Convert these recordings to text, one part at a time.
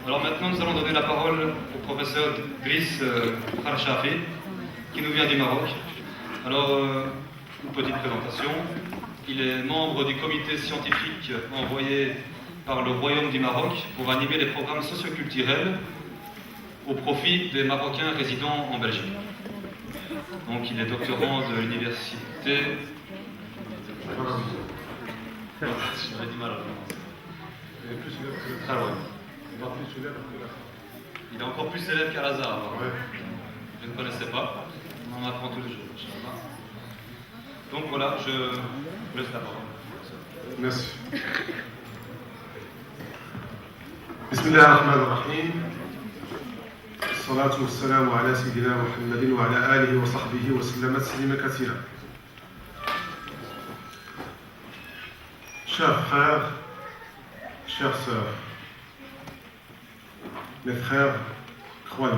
Alors maintenant, nous allons donner la parole au professeur Driss Kharshafi, qui nous vient du Maroc. Alors, une petite présentation. Il est membre du comité scientifique envoyé par le Royaume du Maroc pour animer les programmes socioculturels au profit des Marocains résidant en Belgique. Donc, il est doctorant de l'université. J'avais du mal à prononcer. Ah ouais. Il est encore plus célèbre qu'Al-Azhar. Ouais. Je ne connaissais pas. On en apprend tous les jours. Donc voilà, je vous laisse la parole. Merci. Bismillah ar-Rahman ar-Rahim. Salatu wassalamu ala Sayyidina Muhammadin wa ala alihi wa sahbihi wa sallama taslima kathira. Chers frères, chères sœurs, mes frères croyants,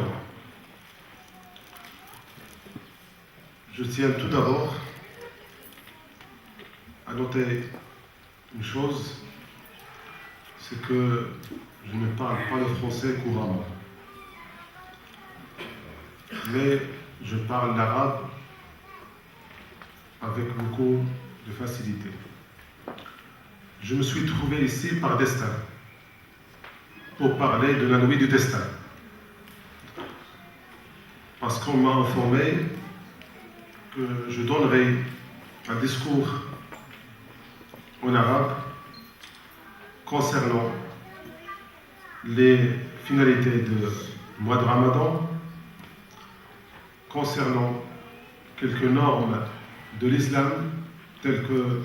je tiens tout d'abord à noter une chose, c'est que je ne parle pas le français couramment, mais je parle l'arabe avec beaucoup de facilité. Je me suis trouvé ici par destin, pour parler de la nuit du destin. Parce qu'on m'a informé que je donnerai un discours en arabe concernant les finalités du mois de Ramadan, concernant quelques normes de l'islam, telles que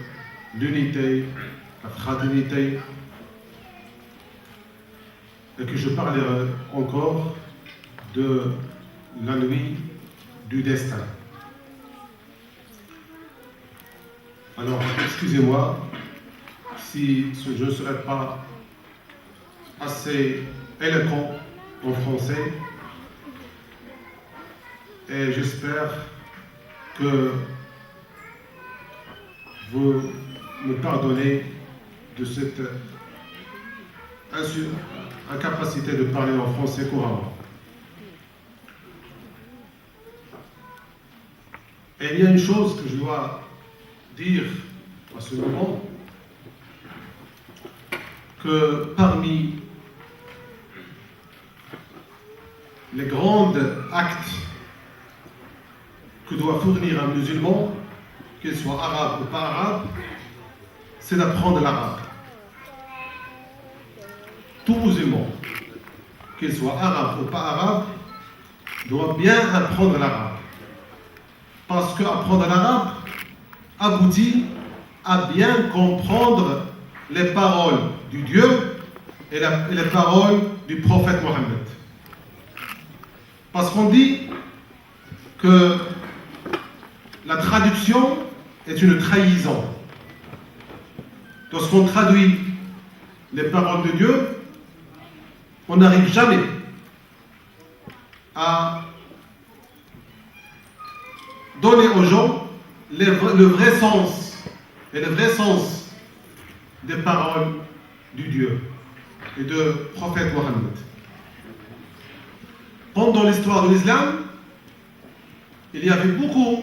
l'unité, la fraternité, et que je parlerai encore de la nuit du destin. Alors, excusez-moi si je ne serai pas assez éloquent en français, et j'espère que vous me pardonnez de cette incapacité de parler en français couramment. Et il y a une chose que je dois dire à ce moment, que parmi les grands actes que doit fournir un musulman, qu'il soit arabe ou pas arabe, c'est d'apprendre l'arabe. Tout musulman, qu'il soit arabe ou pas arabe, doit bien apprendre l'arabe. Parce qu'apprendre l'arabe aboutit à bien comprendre les paroles du Dieu et les paroles du prophète Mohammed. Parce qu'on dit que la traduction est une trahison. Lorsqu'on traduit les paroles de Dieu, on n'arrive jamais à donner aux gens le vrai sens et le vrai sens des paroles du Dieu et du prophète Mohammed. Pendant l'histoire de l'islam, il y avait beaucoup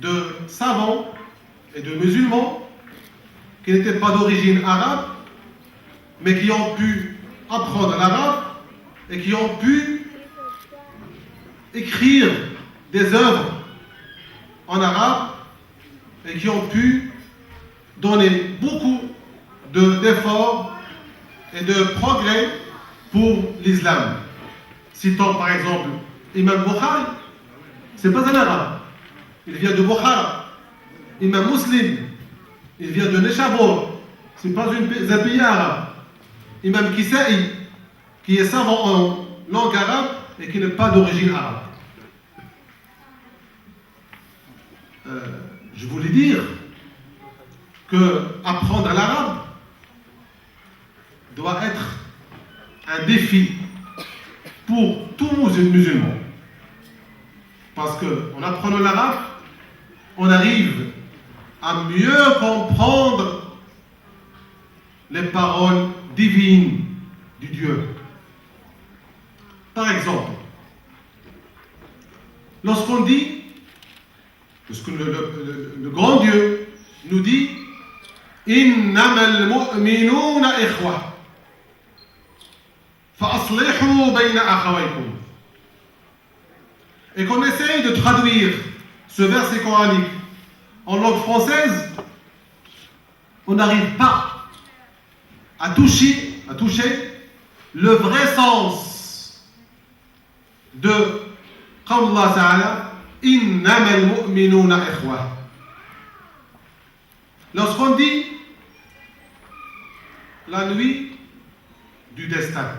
de savants et de musulmans qui n'étaient pas d'origine arabe, mais qui ont pu apprendre l'arabe et qui ont pu écrire des œuvres en arabe et qui ont pu donner beaucoup d'efforts et de progrès pour l'islam. Citons par exemple Imam Bukhari, c'est pas un arabe, il vient de Bukhara. Imam Muslim, il vient de Neshabur, c'est pas un pays arabe. Imam Kisa'i, qui est savant en langue arabe et qui n'est pas d'origine arabe. Je voulais dire que apprendre l'arabe doit être un défi pour tout musulman. Parce qu'en apprenant l'arabe, on arrive à mieux comprendre les paroles divines du Dieu. Par exemple, lorsqu'on dit, lorsque le grand Dieu nous dit Innamal mu'minuna ikhwa fa'aslihu bayna akhawaykum, et qu'on essaye de traduire ce verset coranique en langue française, on n'arrive pas à toucher le vrai sens de Allah Ta'ala Innamal mu'minuna ikhwa. Lorsqu'on dit la nuit du destin,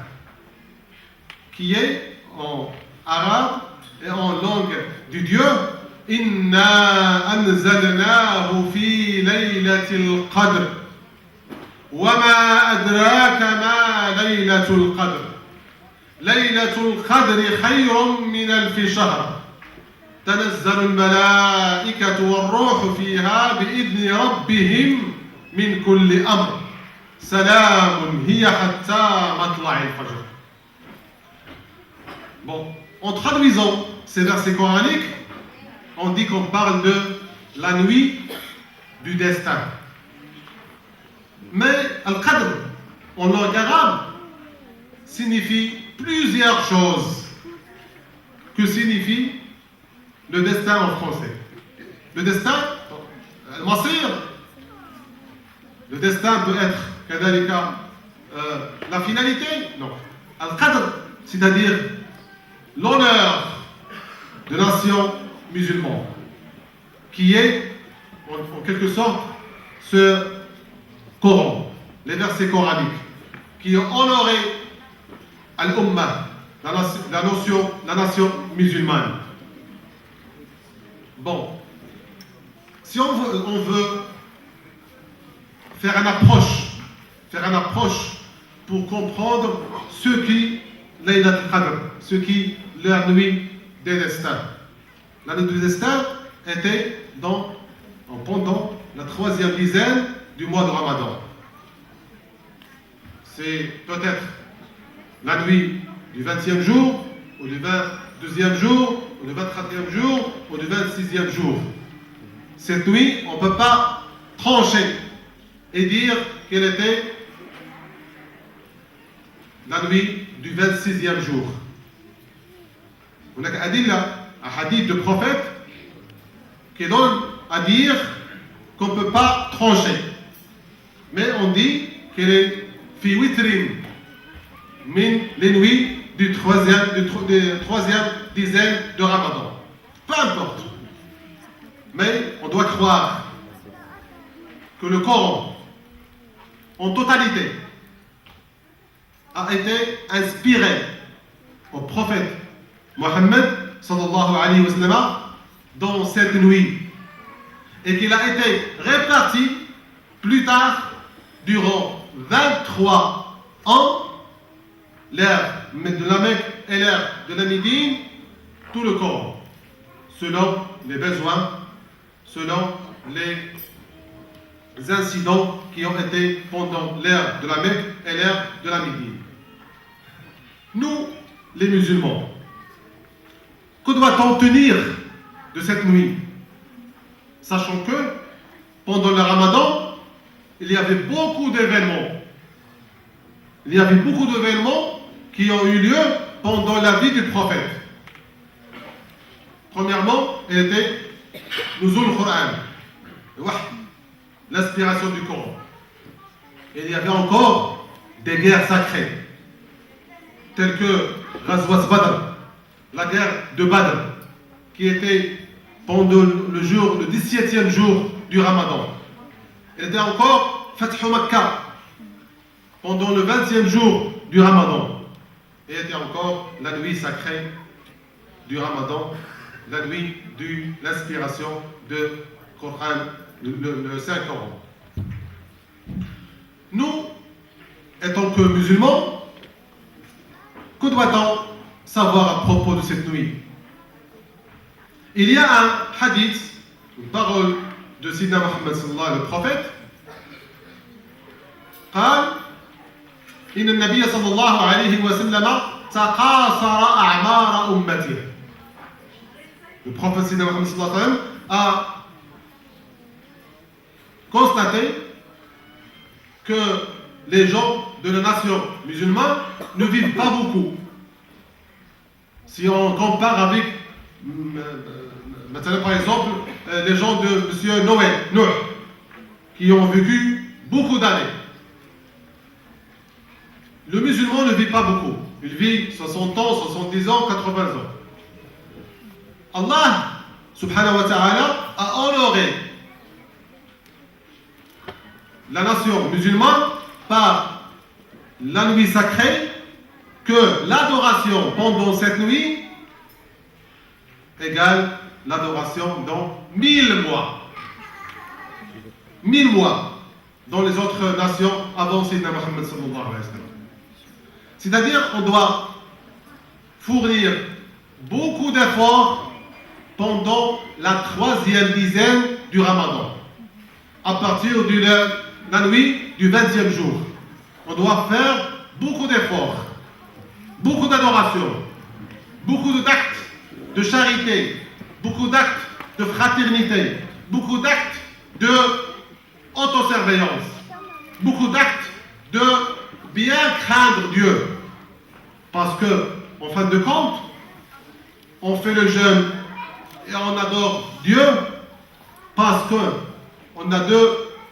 qui est en arabe et en langue du Dieu Inna anzalnahu fi laylatil qadr wa ma adraka ma laylatul qadr laylatul qadri khayrun min alfi shahr تنزل الملائكة والروح فيها بإذن ربهم من كل أمر سلام هي حتى مطلع الفجر. Bon, en traduisant ces versets coraniques, on dit qu'on parle de la nuit du destin. Mais Al-Qadr, en langue arabe, signifie plusieurs choses que signifie le destin en français. Le destin, Al-Masir, le destin peut être kadalika, la finalité, non. Al-Qadr, c'est-à-dire l'honneur de nation musulmane, qui est en quelque sorte ce Coran, les versets coraniques, qui ont honoré Al-Ummah, la nation musulmane. Bon, si on veut faire une approche pour comprendre ce qui Laylat al-Qadr, ce qui la nuit des destins. La nuit des destins était pendant la 3e dizaine du mois de Ramadan. C'est peut-être la nuit du 20e jour, ou du 22e jour, ou du 24e jour, ou du 26e jour. Cette nuit, on ne peut pas trancher et dire qu'elle était la nuit du 26e jour. On a un hadith de prophète qui donne à dire qu'on ne peut pas trancher. Mais on dit qu'elle est fi witrin, les nuits du 3e dizaine de Ramadan. Peu importe. Mais on doit croire que le Coran, en totalité, a été inspiré au prophète Mohammed sallallahu alayhi wa sallam dans cette nuit et qu'il a été réparti plus tard durant 23 ans, l'ère de la Mecque et l'ère de la Médine, tout le Coran, selon les besoins, selon les incidents qui ont été pendant l'ère de la Mecque et l'ère de la Médine. Nous, les musulmans, que doit-on tenir de cette nuit? Sachant que pendant le Ramadan, il y avait beaucoup d'événements. Il y avait beaucoup d'événements qui ont eu lieu pendant la vie du prophète. Premièrement, il était Nuzul Quran, l'inspiration du Coran. Et il y avait encore des guerres sacrées, telles que Ghazwat Badr, la guerre de Badr, qui était pendant le 17e jour du Ramadan. Il était encore Fath Makkah, pendant le 20e jour du Ramadan. Et il était encore la nuit sacrée du Ramadan, la nuit de l'inspiration de Coran, le Saint-Coran. Nous, étant que musulmans, que doit-on savoir à propos de cette nuit? Il y a un hadith, une parole de Sayyidina Muhammad sallallahu alayhi wa sallam, le prophète, قال إن النبي صلى الله عليه وسلم تقاصر أعمار أمته. Le prophète Mohammed sallallahu alayhi wa sallam a constaté que les gens de la nation musulmane ne vivent pas beaucoup. Si on compare avec, par exemple, les gens de M. Noé, qui ont vécu beaucoup d'années. Le musulman ne vit pas beaucoup. Il vit 60 ans, 70 ans, 80 ans. Allah, subhanahu wa ta'ala, a honoré la nation musulmane par la nuit sacrée, que l'adoration pendant cette nuit égale l'adoration dans 1000 mois. 1000 mois dans les autres nations avant Sayyidina Muhammad sallallahu alayhi wa sallam. C'est-à-dire qu'on doit fournir beaucoup d'efforts pendant la 3e dizaine du Ramadan, à partir de la nuit du 20e jour. On doit faire beaucoup d'efforts, beaucoup d'adoration, beaucoup d'actes de charité, beaucoup d'actes de fraternité, beaucoup d'actes de autosurveillance, beaucoup d'actes de bien craindre Dieu. Parce que, en fin de compte, on fait le jeûne et on adore Dieu parce qu'on a deux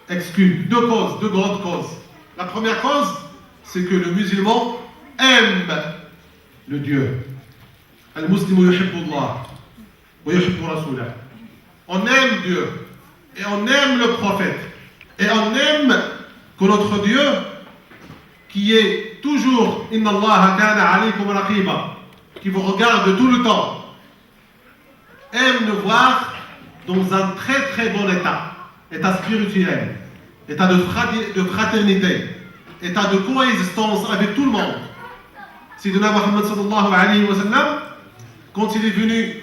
excuses, deux causes, deux grandes causes. La première cause, c'est que le musulman aime le Dieu. Al-Muslimu yuhibbu Allah wa yuhibbu Rasulah. On aime Dieu et on aime le prophète et on aime que notre Dieu, qui est toujours Inna Allah kana alaykum raqiba, qui vous regarde tout le temps, aime nous voir dans un très très bon état spirituel, état de fraternité, état de coexistence avec tout le monde. Sayyidina Muhammad sallallahu alayhi wa sallam, quand il est venu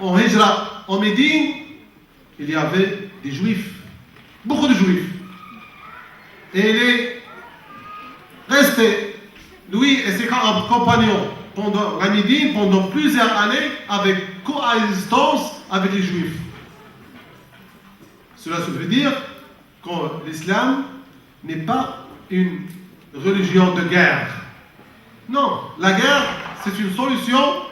en Hijra en Médine, il y avait des juifs, beaucoup de juifs. Et il est resté, lui et ses compagnons, pendant la Médine, pendant plusieurs années, avec coexistence avec les juifs. Cela veut dire que l'islam n'est pas une religion de guerre. Non, la guerre, c'est une solution,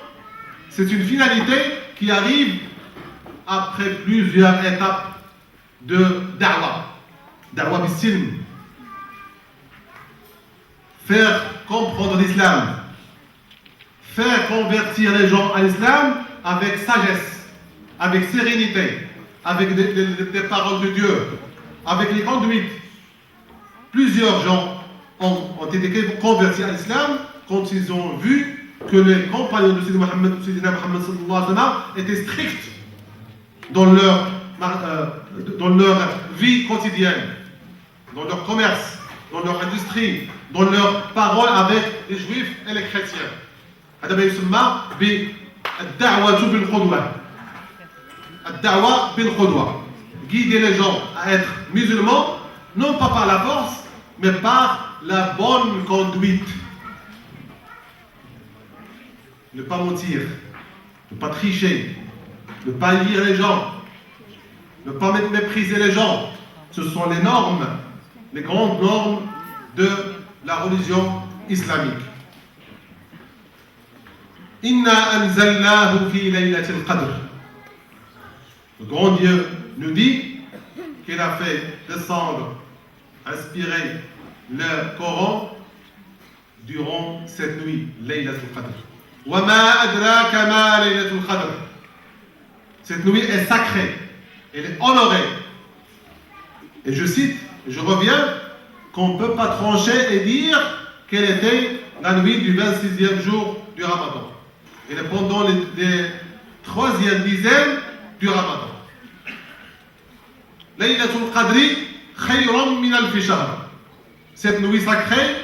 c'est une finalité qui arrive après plusieurs étapes de da'wa bis-silm. Faire comprendre l'islam, faire convertir les gens à l'islam avec sagesse, avec sérénité, avec des paroles de Dieu, avec les conduites. Plusieurs gens ont été convertis à l'islam quand ils ont vu que les compagnons de Sayyidina Muhammad sallallahu alayhi wa sallam étaient stricts dans leur vie quotidienne, dans leur commerce, dans leur industrie, dans leurs paroles avec les juifs et les chrétiens. هذا ما يسمى بالدعوة بالقدوة. الدعوة بالقدوة. Guider les gens à être musulmans, non pas par la force, mais par la bonne conduite. Ne pas mentir, ne pas tricher, ne pas lire les gens, ne pas mépriser les gens. Ce sont les normes, les grandes normes de la religion islamique. Inna anzalnahu fi laylatil qadr. Le grand Dieu nous dit qu'il a fait descendre, inspirer le Coran durant cette nuit, Laylatul Qadr. Wa ma adraka ma Laylatul Qadr. Cette nuit est sacrée, elle est honorée. Et je cite, je reviens, qu'on ne peut pas trancher et dire quelle était la nuit du 26e jour du Ramadan. Elle est pendant les 3e dizaine du Ramadan. Laylatul Qadri khayran min alfi shahr. Cette nuit sacrée,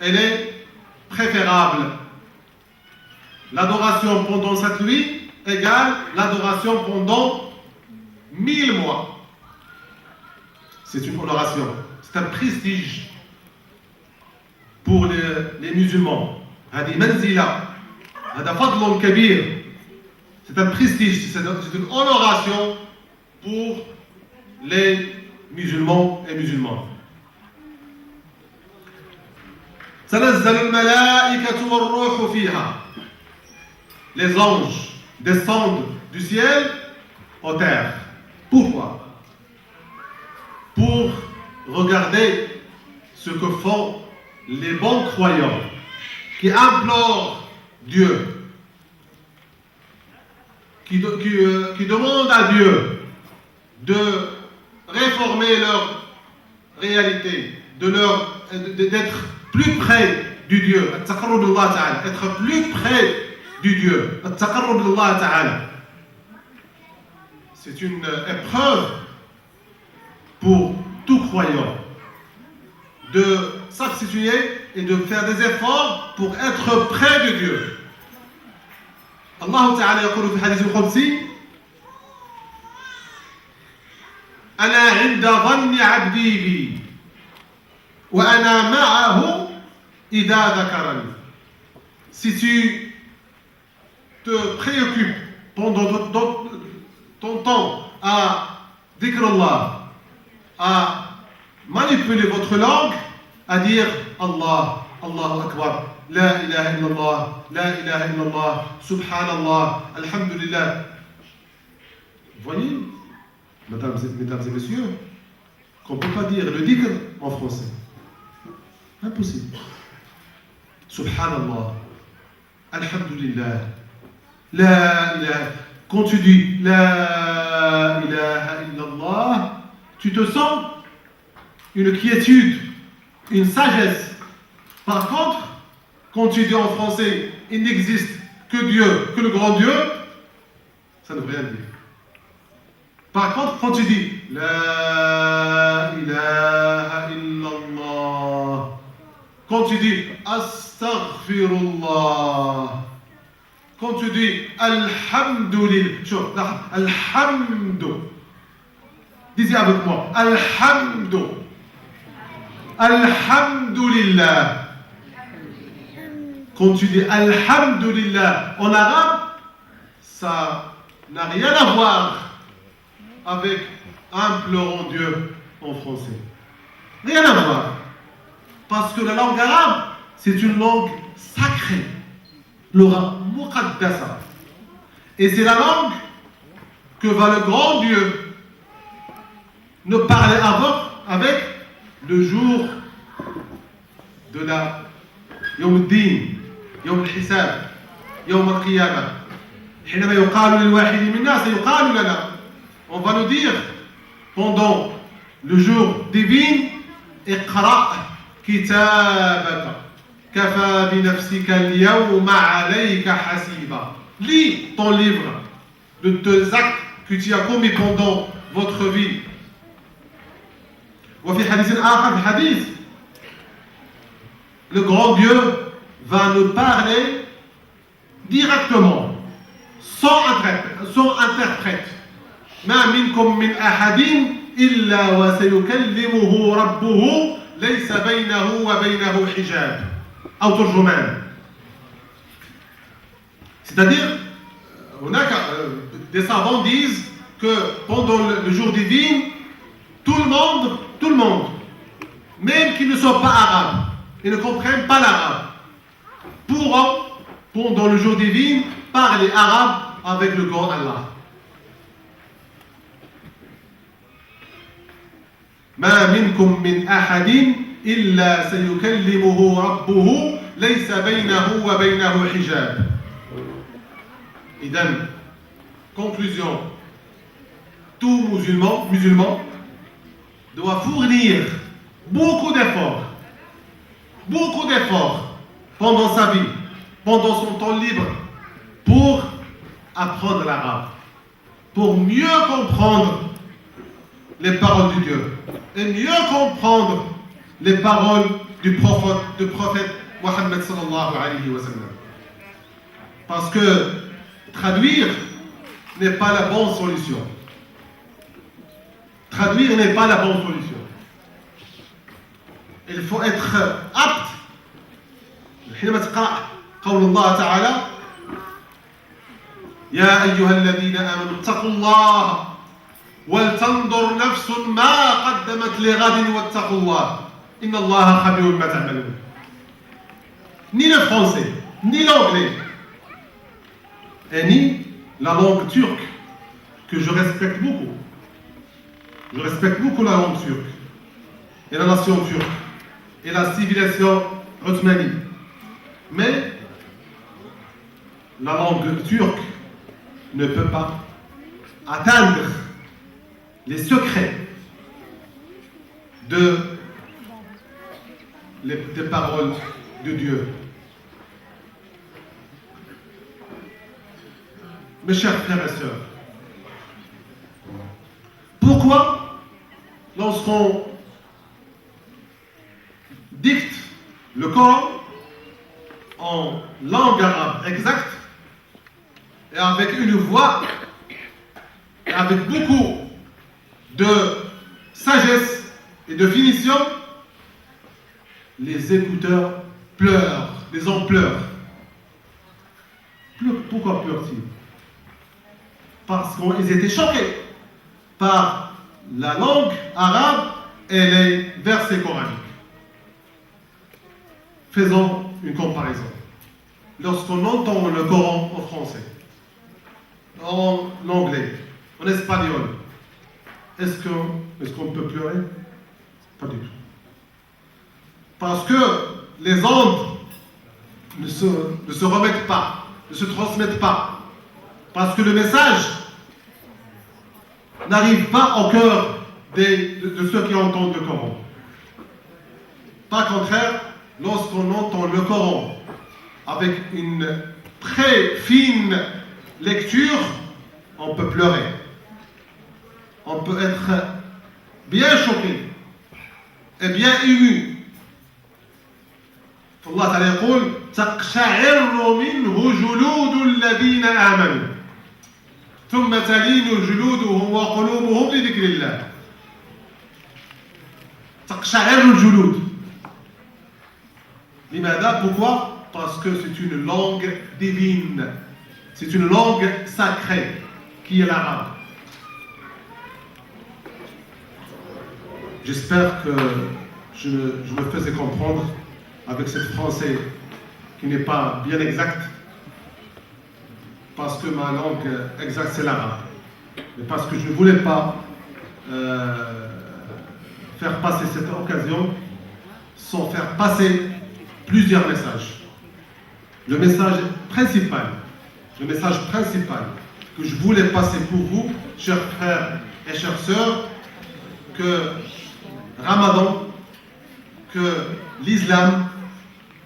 elle est préférable. L'adoration pendant cette nuit égale l'adoration pendant 1000 mois. C'est une honoration, c'est un prestige. pour les musulmans. هذه منزلة هذا فضل كبير. C'est un prestige, c'est une honoration pour les musulmans et musulmanes. تنزل الملائكة والروح فيها. Les anges descendent du ciel aux terres. Pourquoi? Pour regarder ce que font les bons croyants qui implorent Dieu, qui demandent à Dieu de réformer leur réalité, d'être plus près du Dieu, être plus près du Dieu. C'est une épreuve pour tout croyant de s'abstituer et de faire des efforts pour être près de Dieu. Allah Ta'ala يقول في الحديث القدسي أنا عند ظن عبدي بي وأنا معه إذا ذكرني. Si tu te préoccupes pendant ton temps à dhikr Allah, à manipuler votre langue, à dire Allah, Allahu Akbar, La ilaha illallah, La ilaha illallah, Subhanallah, Alhamdulillah. Vous voyez, mesdames et messieurs, qu'on ne peut pas dire le dhikr en français. Impossible. Subhanallah, Alhamdulillah, La ilaha. Quand tu dis La ilaha illallah, tu te sens une quiétude, une sagesse. Par contre, quand tu dis en français, il n'existe que Dieu, que le grand Dieu, ça ne veut rien dire. Par contre, quand tu dis La ilaha illallah, quand tu dis Astaghfirullah, quand tu dis Alhamdulillah, Alhamdu, disez avec moi, Alhamdu, Alhamdulillah. Quand tu dis Alhamdulillah en arabe, ça n'a rien à voir avec implorant Dieu en français. Rien à voir. Parce que la langue arabe, c'est une langue sacrée. L'aura muqaddasa. Et c'est la langue que va le grand Dieu nous parler avec le jour de la يوم الدين يوم الحساب يوم القيامة حينما يقال للواحد منا سيقال لنا. On va nous dire pendant le jour divin اقرأ كتابك كفى بنفسك اليوم عليك حسيبا. Lis ton livre de tes actes que tu as commis pendant votre vie. وفي حديث آخر في حديث le grand Dieu va nous parler directement, sans interprète. ما منكم من أحد إلا وسيكلمه ربه ليس بينه وبينه حجاب أو ترجمان. C'est-à-dire, des savants disent que pendant le jour divin, tout le monde, même qui ne sont pas arabes, et ne comprennent pas l'arabe, pourront, pendant le jour divin, parler arabe avec le grand Allah. ما منكم من أحد إلا سيكلمه ربه ليس بينه وبينه حجاب. إذن, conclusion, tout musulman doit fournir beaucoup d'efforts pendant sa vie, pendant son temps libre, pour apprendre l'arabe, pour mieux comprendre les paroles de Dieu et mieux comprendre les paroles du prophète Mohammed sallallahu alayhi wa sallam. Parce que traduire n'est pas la bonne solution. Traduire n'est pas la bonne solution. Il faut être apte حينما تقرأ قول الله تعالى يا أيها الذين آمنوا اتقوا الله ولتنظر نفس ما قدمت لغد واتقوا الله إن الله خبير بما تعملون. Ni le français, ni l'anglais, et ni la langue turque, que je respecte beaucoup. Je respecte beaucoup la langue turque, et la nation turque, et la civilisation ottomane. Mais la langue turque ne peut pas atteindre les secrets des paroles de Dieu. Mes chers frères et sœurs, pourquoi lorsqu'on dicte le Coran en langue arabe exacte et avec une voix et avec beaucoup de sagesse et de finition, les écouteurs pleurent, les gens pleurent. Pourquoi pleurent-ils? Parce qu'ils étaient choqués par la langue arabe et les versets coraniques. Faisons une comparaison. Lorsqu'on entend le Coran en français, en anglais, en espagnol, est-ce qu'on peut pleurer? Pas du tout. Parce que les ondes ne se remettent pas, ne se transmettent pas. Parce que le message n'arrive pas au cœur de ceux qui entendent le Coran. Par contraire, lorsqu'on entend le Coran avec une très fine lecture, on peut pleurer. On peut être bien choqué et bien ému. Allah Ta'ala يقول تقشعر منه جلود الذين آمنوا ثم تلين جلودهم وقلوبهم لذكر الله. تقشعر الجلود. لماذا? Pourquoi? Parce que c'est une langue divine. C'est une langue sacrée qui est l'arabe. J'espère que je me faisais comprendre avec ce français qui n'est pas bien exact, parce que ma langue exacte c'est l'arabe, et parce que je ne voulais pas faire passer cette occasion sans faire passer plusieurs messages. Le message principal que je voulais passer pour vous, chers frères et chères sœurs, que Ramadan, que l'islam,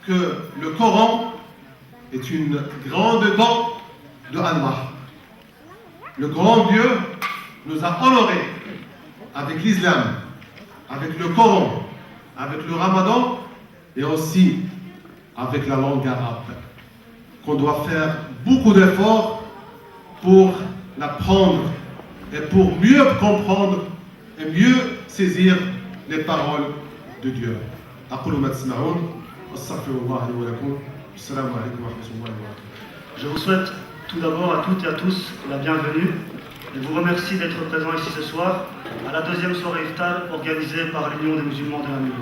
que le Coran est une grande don de Allah. Le grand Dieu nous a honorés avec l'islam, avec le Coran, avec le Ramadan et aussi avec la langue arabe, qu'on doit faire beaucoup d'efforts pour l'apprendre et pour mieux comprendre et mieux saisir les paroles de Dieu. أقول ما تسمعون واستغفر الله لي ولكم السلام عليكم ورحمة الله وبركاته. Je vous souhaite tout d'abord à toutes et à tous la bienvenue et vous remercie d'être présents ici ce soir à la deuxième soirée iftar organisée par l'Union des musulmans de Namur.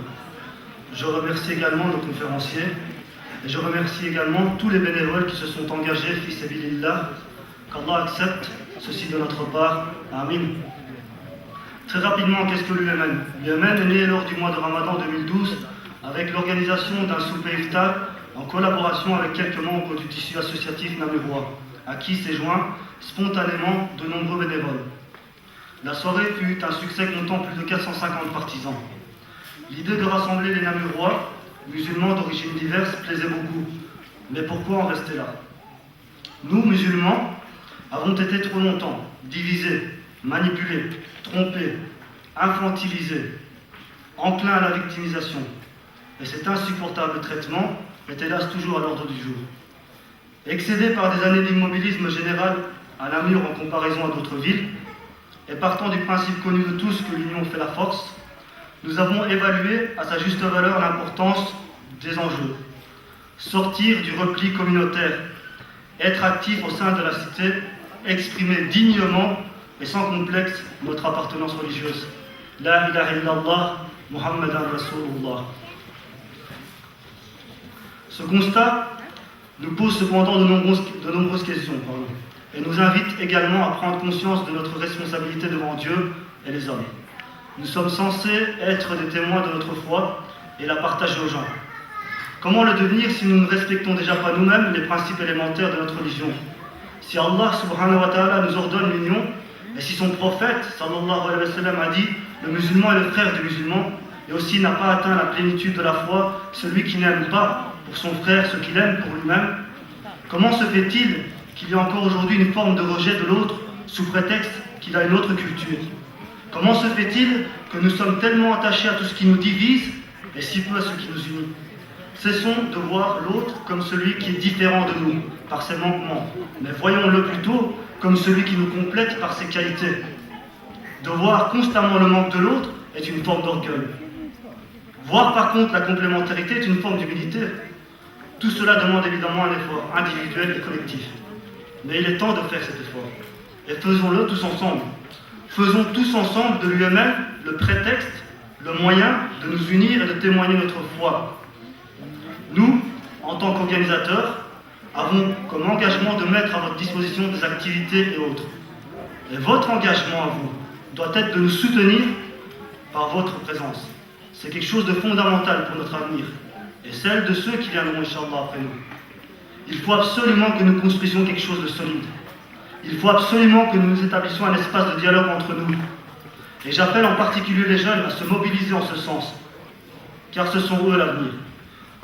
Je remercie également nos conférenciers et je remercie également tous les bénévoles qui se sont engagés fi sabilillah. Qu'Allah accepte ceci de notre part. Amin. Très rapidement, qu'est-ce que l'UMN? L'UMN est né lors du mois de Ramadan 2012 avec l'organisation d'un souper iftar en collaboration avec quelques membres du tissu associatif namurois, à qui s'est joint spontanément de nombreux bénévoles. La soirée fut un succès comptant plus de 450 partisans. L'idée de rassembler les Namurois, musulmans d'origines diverses, plaisait beaucoup. Mais pourquoi en rester là? Nous, musulmans, avons été trop longtemps divisés, manipulés, trompés, infantilisés, enclins à la victimisation. Et cet insupportable traitement est hélas toujours à l'ordre du jour. Excédés par des années d'immobilisme général à Namur en comparaison à d'autres villes, et partant du principe connu de tous que l'union fait la force, nous avons évalué à sa juste valeur l'importance des enjeux. sortir du repli communautaire, être actif au sein de la cité, exprimer dignement et sans complexe notre appartenance religieuse. La ilaha illallah, Muhammadan Rasulullah. Ce constat nous pose cependant de nombreuses questions et nous invite également à prendre conscience de notre responsabilité devant Dieu et les hommes. Nous sommes censés être des témoins de notre foi et la partager aux gens. Comment le devenir si nous ne respectons déjà pas nous-mêmes les principes élémentaires de notre religion? Si Allah subhanahu wa ta'ala nous ordonne l'union, et si son prophète sallallahu alayhi wa sallam a dit le musulman est le frère du musulman, et aussi n'a pas atteint la plénitude de la foi celui qui n'aime pas pour son frère ce qu'il aime pour lui-même, comment se fait-il qu'il y a encore aujourd'hui une forme de rejet de l'autre sous prétexte qu'il a une autre culture? Comment se fait-il que nous sommes tellement attachés à tout ce qui nous divise et si peu à ce qui nous unit? Cessons de voir l'autre comme celui qui est différent de nous par ses manquements, mais voyons-le plutôt comme celui qui nous complète par ses qualités. De voir constamment le manque de l'autre est une forme d'orgueil. Voir par contre la complémentarité est une forme d'humilité. Tout cela demande évidemment un effort individuel et collectif. Mais il est temps de faire cet effort. Et faisons-le tous ensemble. Faisons tous ensemble de l'UML le prétexte, le moyen de nous unir et de témoigner notre foi. Nous, en tant qu'organisateurs, avons comme engagement de mettre à votre disposition des activités et autres. Et votre engagement à vous doit être de nous soutenir par votre présence. C'est quelque chose de fondamental pour notre avenir et celle de ceux qui viendront, Inch'Allah, après nous. Il faut absolument que nous construisions quelque chose de solide. Il faut absolument que nous établissions un espace de dialogue entre nous. Et j'appelle en particulier les jeunes à se mobiliser en ce sens, car ce sont eux l'avenir.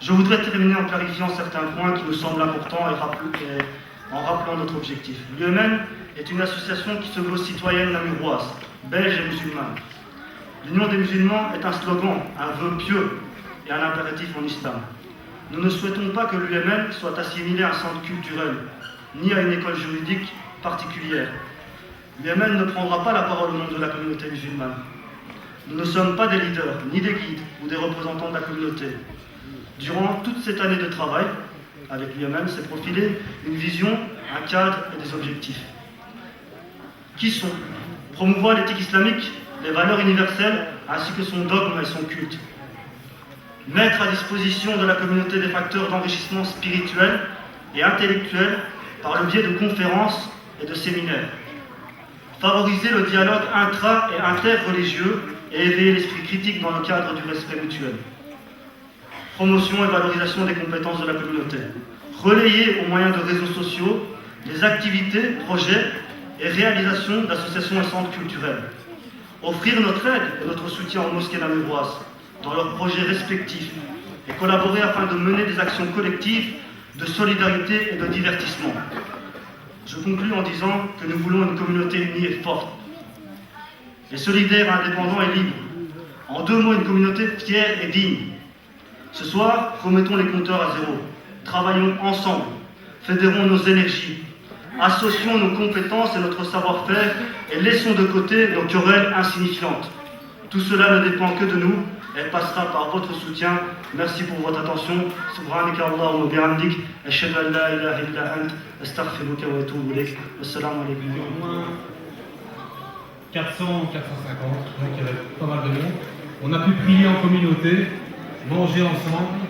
Je voudrais terminer en clarifiant certains points qui nous semblent importants et en rappelant notre objectif. L'UMN est une association qui se veut citoyenne namuroise, belge et musulmane. L'Union des musulmans est un slogan, un vœu pieux et un impératif en islam. Nous ne souhaitons pas que l'UMN soit assimilé à un centre culturel, ni à une école juridique particulière. L'UMN ne prendra pas la parole au nom de la communauté musulmane. Nous ne sommes pas des leaders, ni des guides ou des représentants de la communauté. Durant toute cette année de travail, avec l'UMN, s'est profilé une vision, un cadre et des objectifs. Qui sont promouvoir l'éthique islamique, les valeurs universelles, ainsi que son dogme et son culte. Mettre à disposition de la communauté des facteurs d'enrichissement spirituel et intellectuel par le biais de conférences et de séminaires. Favoriser le dialogue intra- et interreligieux et éveiller l'esprit critique dans le cadre du respect mutuel. Promotion et valorisation des compétences de la communauté. Relayer au moyen de réseaux sociaux les activités, projets et réalisations d'associations et centres culturels. Offrir notre aide et notre soutien aux mosquées namuroises dans leurs projets respectifs et collaborer afin de mener des actions collectives de solidarité et de divertissement. Je conclus en disant que nous voulons une communauté unie et forte, et solidaire, indépendant et libre. En deux mots, une communauté fière et digne. Ce soir, remettons les compteurs à zéro. Travaillons ensemble, fédérons nos énergies, associons nos compétences et notre savoir-faire et laissons de côté nos querelles insignifiantes. Tout cela ne dépend que de nous. Elle passera par votre soutien. Merci pour votre attention. Subhanaka Allahumma bihamdik. Ashhadu an la ilaha illa ant. Astaghfiruka wa atubu ilayk. Assalamu alaikum. Au moins 400, 450, donc il y avait pas mal de monde. On a pu prier en communauté, manger ensemble,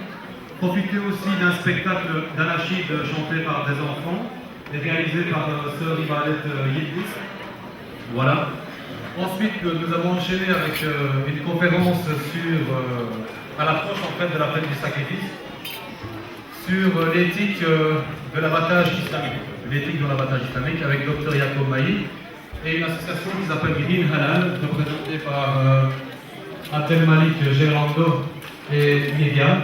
profiter aussi d'un spectacle d'anachid chanté par des enfants et réalisé par sœur Ibadet Yildiz. Voilà. Ensuite, nous avons enchaîné avec une conférence à l'approche en fait de la fête du sacrifice, sur l'éthique de l'abattage islamique, l'éthique de l'abattage islamique avec Dr Yacob Maï et une association qui s'appelle Green Halal, représentée par Abdel Malik Gerlando et Myriam.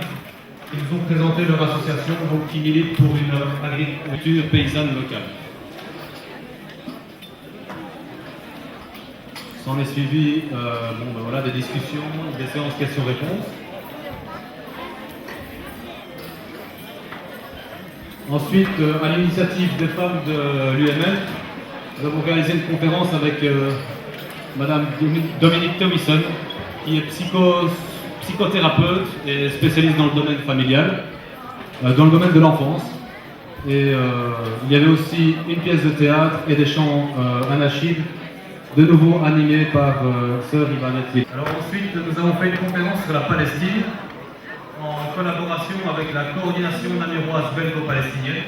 Ils nous ont présenté leur association donc, qui milite pour une agriculture paysanne locale. S'en est suivi voilà, des discussions, des séances questions-réponses. Ensuite, à l'initiative des femmes de l'UML, nous avons réalisé une conférence avec Madame Dominique Thomison, qui est psychothérapeute et spécialiste dans le domaine familial. dans le domaine de l'enfance. Et il y avait aussi une pièce de théâtre et des chants anachides, de nouveau animés par Sœur Ivanette. Alors ensuite, nous avons fait une conférence sur la Palestine, en collaboration avec la coordination namuroise belgo-palestinienne,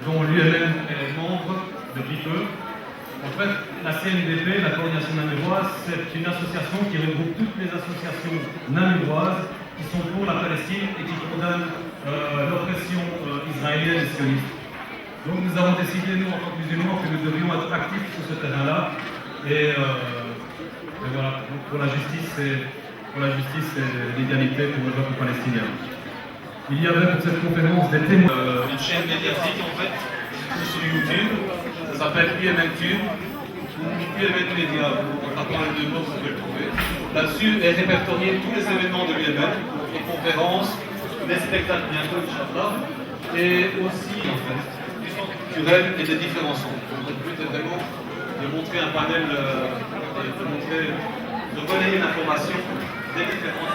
dont l'UMM est membre depuis peu. En fait, la CNDP, la coordination namuroise, c'est une association qui regroupe toutes les associations namuroises qui sont pour la Palestine et qui condamnent l'oppression israélienne et sioniste. Donc nous avons décidé, nous, en tant que musulmans, que nous devions être actifs sur ce terrain-là. Et voilà, pour la justice et l'égalité pour le peuple palestinien. Il y avait pour cette conférence des témoins. Une chaîne médiatique en fait, sur YouTube, Ça s'appelle UMN Tube, ou UMN Media, en tapant les deux mots, vous pouvez le trouver. Là-dessus est répertorié tous les événements de l'UMN, les conférences, les spectacles bientôt, Inch'Allah, et aussi en fait, du centre culturel et des différents centres. Donc le but est vraiment de montrer un panel, de relayer l'information des différents.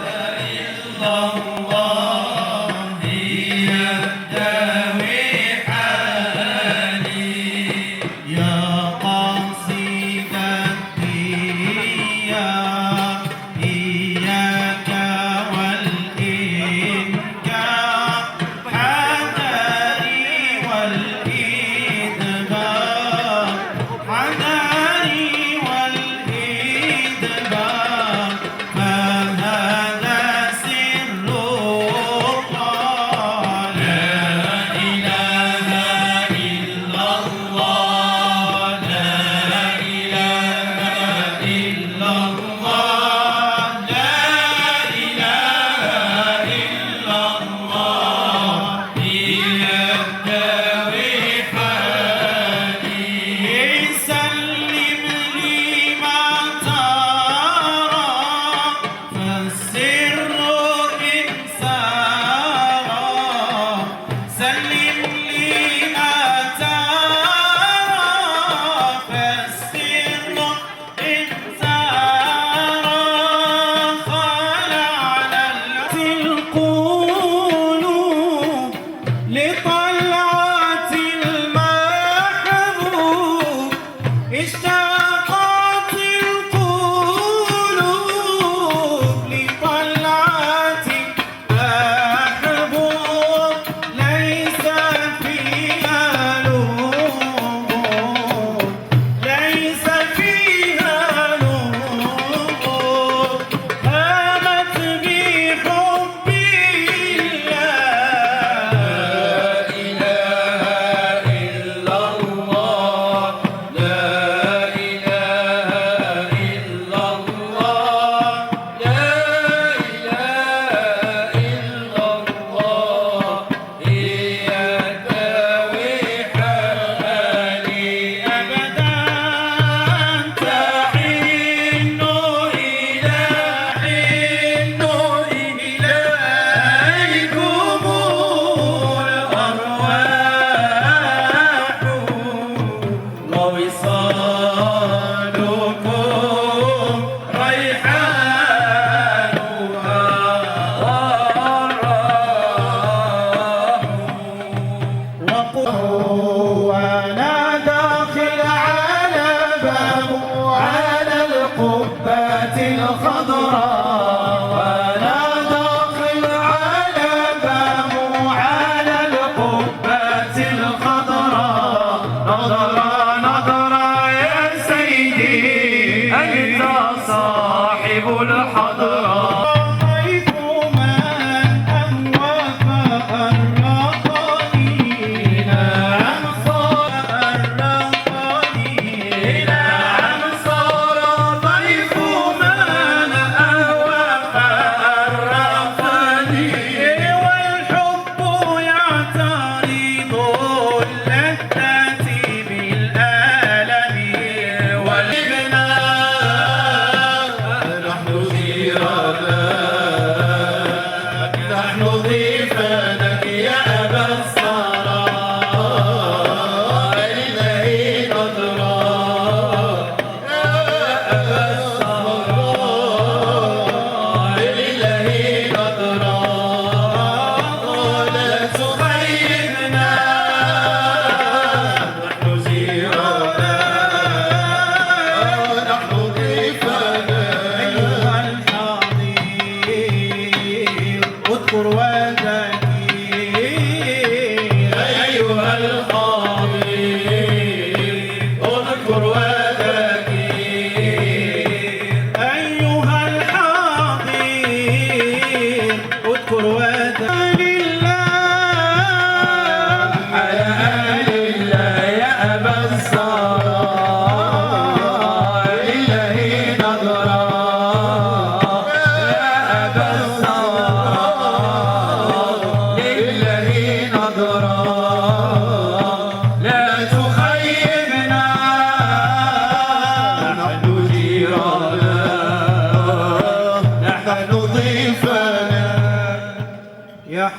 صاحب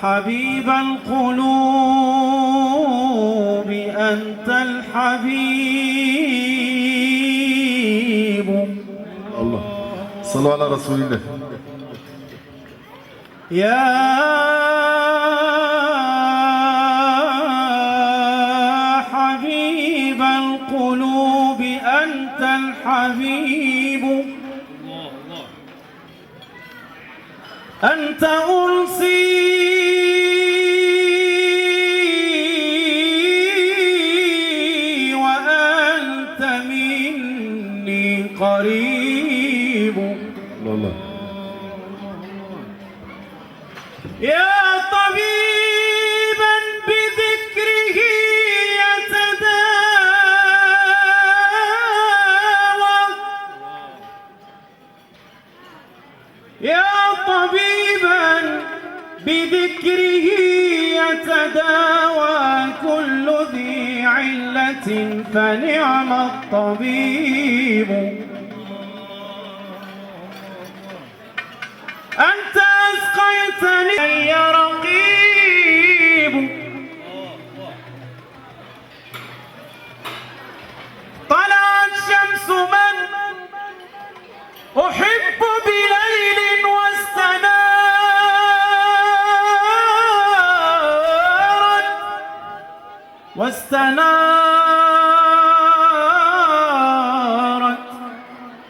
حبيب القلوب أنت الحبيب. الله صلوا على رسول الله. يا حبيب القلوب أنت الحبيب. أنت أنسي وأنت مني قريب. الله يا طبيبا بذكره يتداوى. يا طبيبا بذكره يتداوى كل ذي علة فنعم الطبيب. أنت أسقيتني يا رقيب. طلعت شمس من أحب بليل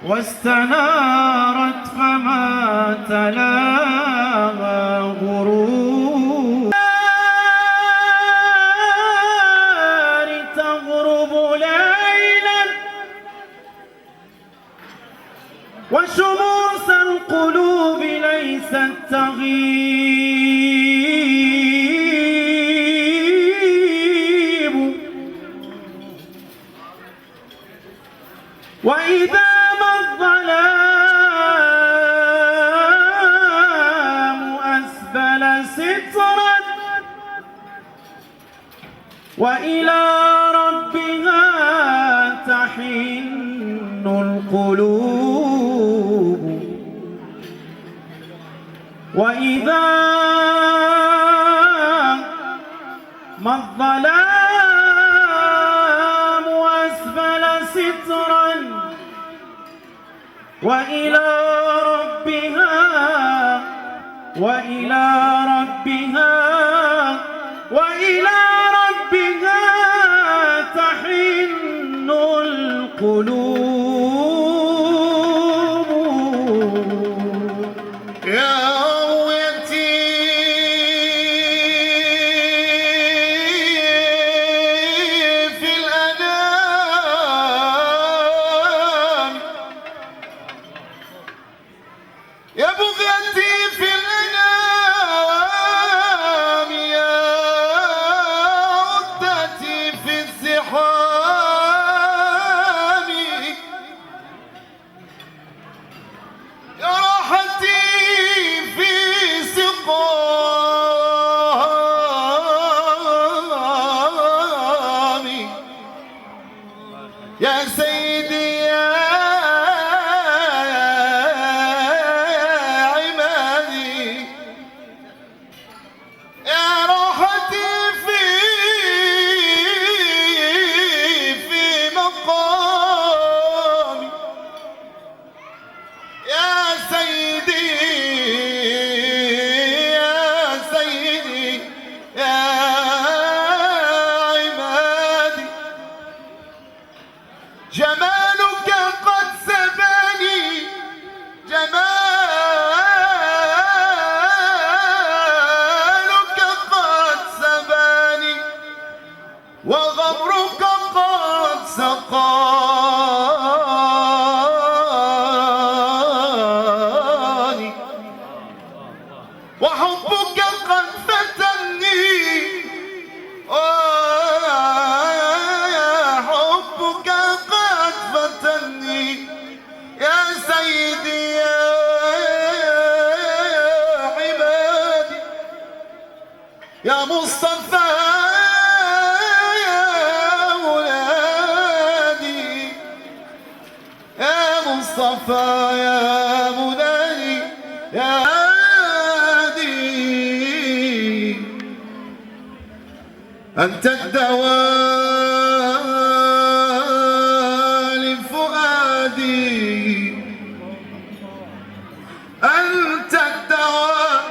واستنارت فما تلاها غروب. تغرب ليلا وشموس القلوب ليست تغيب. وإذا ما الظلام أسبل سترا وإلى ربها تحن القلوب. وإذا ما الظلام أسبل سترا وإلى ربها تحن القلوب. يا رويتي في الأنام يا بغيتي في الأنام يا عدتي في الزحام يا راحتي في سقامي يا سيدي يا عمادي يا راحتي في مقامي يا سيدي يا سيدي يا عمادي جمالك قد سباني جمالك قد سباني وغمرك قد سقاني وحبك قد فتني حبك قد فتني يا سيدي يا عبادي يا مصطفى يا ولادي يا مصطفى يا منادي يا هادي أنت الدواء لفؤادي أنت الدواء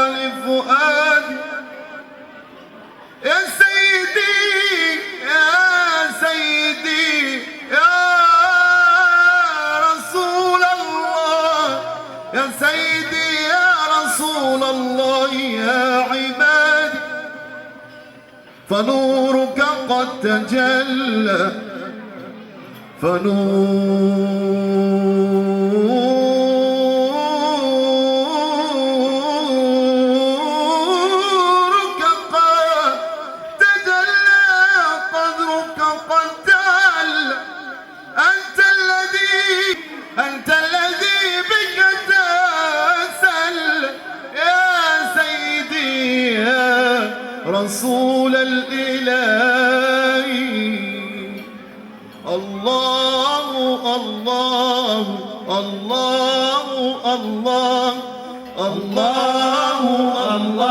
لفؤادي يا سيدي يا سيدي يا رسول الله يا سيدي يا رسول الله يا عبادي فنورك قد تجلى فنورك قد تجلى قدرك قد تعلى أنت الذي بك تسل يا سيدي يا رسول الإله الله الله الله الله الله الله